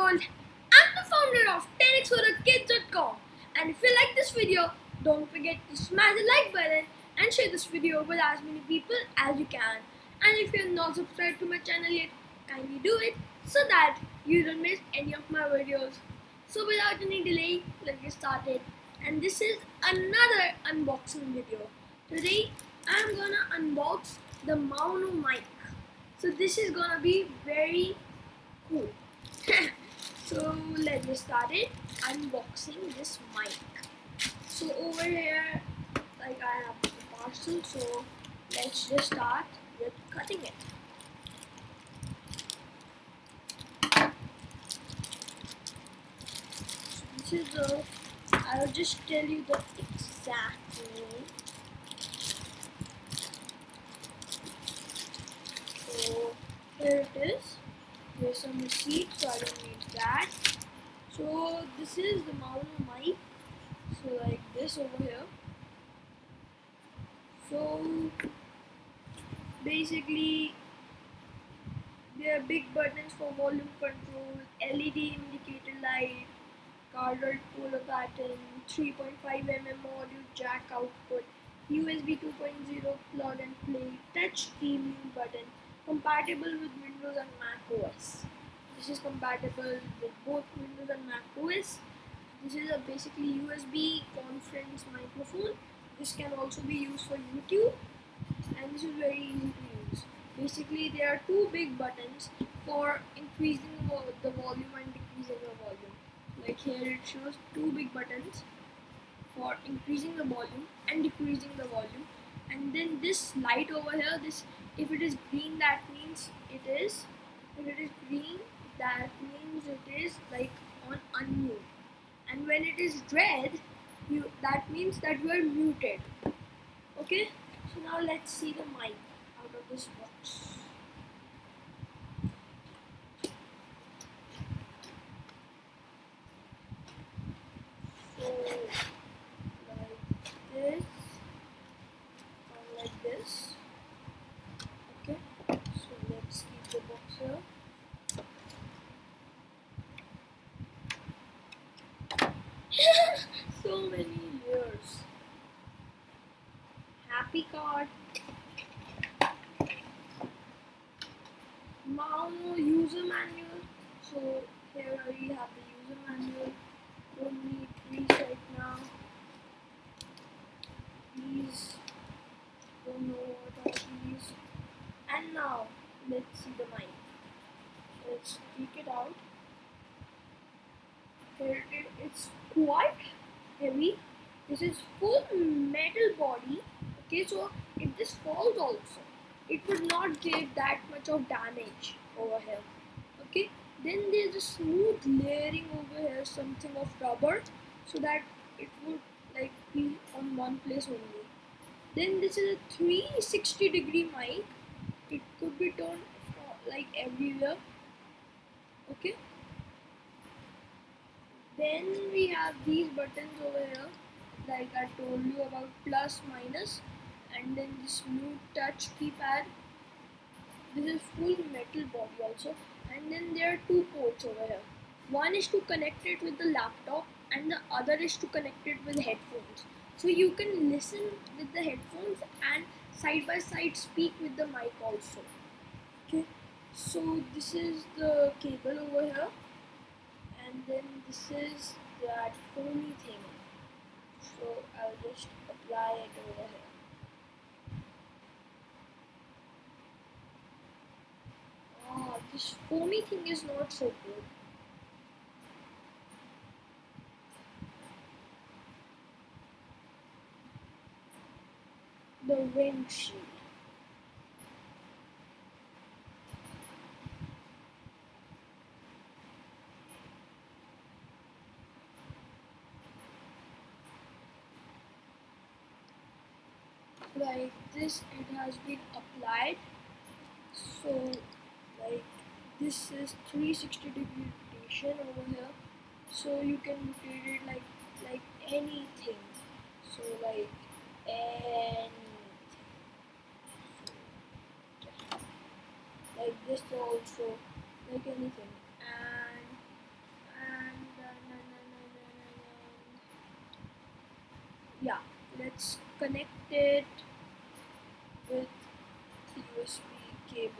world. I'm the founder of 10xkids.com, and if you like this video, don't forget to smash the like button and share this video with as many people as you can. And if you're not subscribed to my channel yet, kindly do it so that you don't miss any of my videos. So without any delay, let's get started. And this is another unboxing video. Today I'm gonna unbox the Maono mic. So this is gonna be very cool. So let's get started unboxing this mic. So over here, like I have the parcel. So let's just start with cutting it. So this is the. I'll just tell you the exact name. So here it is. There's some receipt, so I don't need that. So this is the Maono mic. So like this over here. So basically there are big buttons for volume control, LED indicator light, carded polar pattern, 3.5mm audio jack output, USB 2.0 plug and play, touch screen mute button, compatible with Windows and Mac OS. This is compatible with both Windows and Mac OS. This is a basically USB conference microphone. This can also be used for YouTube, and this is very easy to use. Basically, there are two big buttons for increasing the volume and decreasing the volume. Like here it shows two big buttons for increasing the volume and decreasing the volume. And then this light over here, this, if it is green, that means it is, if it is green, that means it is like on unmute. And when it is red, that means that you are muted. Okay, so now let's see the mic out of this box. So like this, or like this. Okay, so let's keep the box here. So many layers. Happy card. Maono user manual. So here we have the user manual. Don't need these right now. These, don't know what are these. And now let's see the mic. Let's take it out. Here it's quite heavy. This is full metal body. Okay, so if this falls also, it would not get that much of damage over here. Okay, then there's a smooth layering over here, something of rubber, so that it would like be on one place only. Then this is a 360-degree mic. It could be turned like everywhere. Okay. Then we have these buttons over here, like I told you about, plus, minus, and then this smooth touch keypad. This is full metal body also, and then there are two ports over here. One is to connect it with the laptop, and the other is to connect it with headphones. So you can listen with the headphones and side by side speak with the mic also. Okay, so this is the cable over here. And then this is that foamy thing. So I'll just apply it over here. Ah, this foamy thing is not so good. The windshield. Like this, it has been applied. So like this is 360-degree rotation over here, so you can rotate it like anything. So like anything. Like this also, like anything. And Yeah, let's connect it with the USB cable.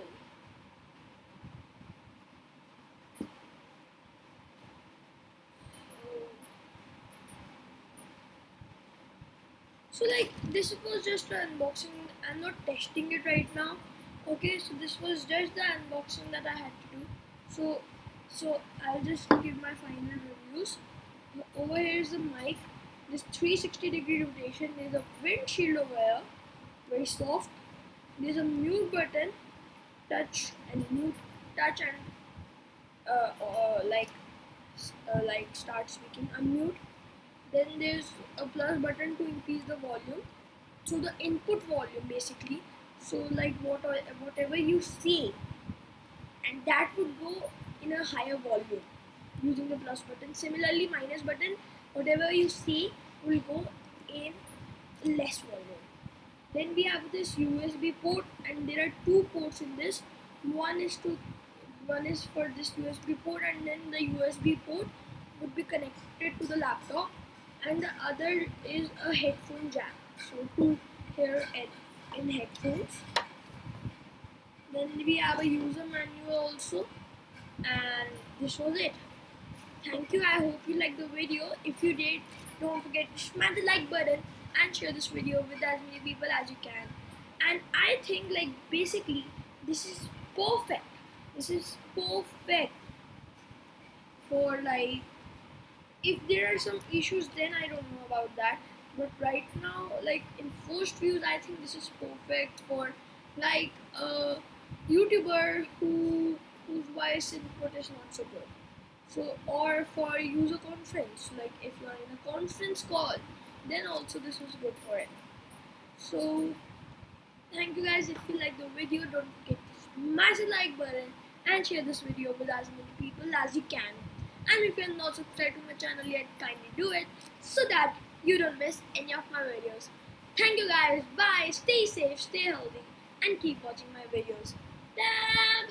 So like this was just an unboxing. I'm not testing it right now. Okay, so this was just the unboxing that I had to do. So I'll just give my final reviews. Over here is the mic. This 360-degree rotation. There's a windshield over here, very soft. There's a mute button, touch and uh, uh, like like start speaking, unmute. Then there's a plus button to increase the volume, so the input volume basically. So like whatever you say, and that would go in a higher volume using the plus button. Similarly, minus button, whatever you say will go in less volume. Then we have this USB port, and there are two ports in this. One is to one is for this USB port, and then the USB port would be connected to the laptop, and the other is a headphone jack. So to hear it in headphones. Then we have a user manual also, and this was it. Thank you. I hope you liked the video. If you did, don't forget to smash the like button and share this video with as many people as you can. And I think like basically this is perfect. This is perfect for like if there are some issues, then I don't know about that. But right now, like in first views, I think this is perfect for like a YouTuber whose voice input is not so good. So or for user conference, like if you are in a conference call, then also this is good for it. So thank you guys. If you like the video, don't forget to smash the like button and share this video with as many people as you can. And if you're not subscribed to my channel yet, kindly do it so that you don't miss any of my videos. Thank you guys. Bye. Stay safe, stay healthy, and keep watching my videos. Dab!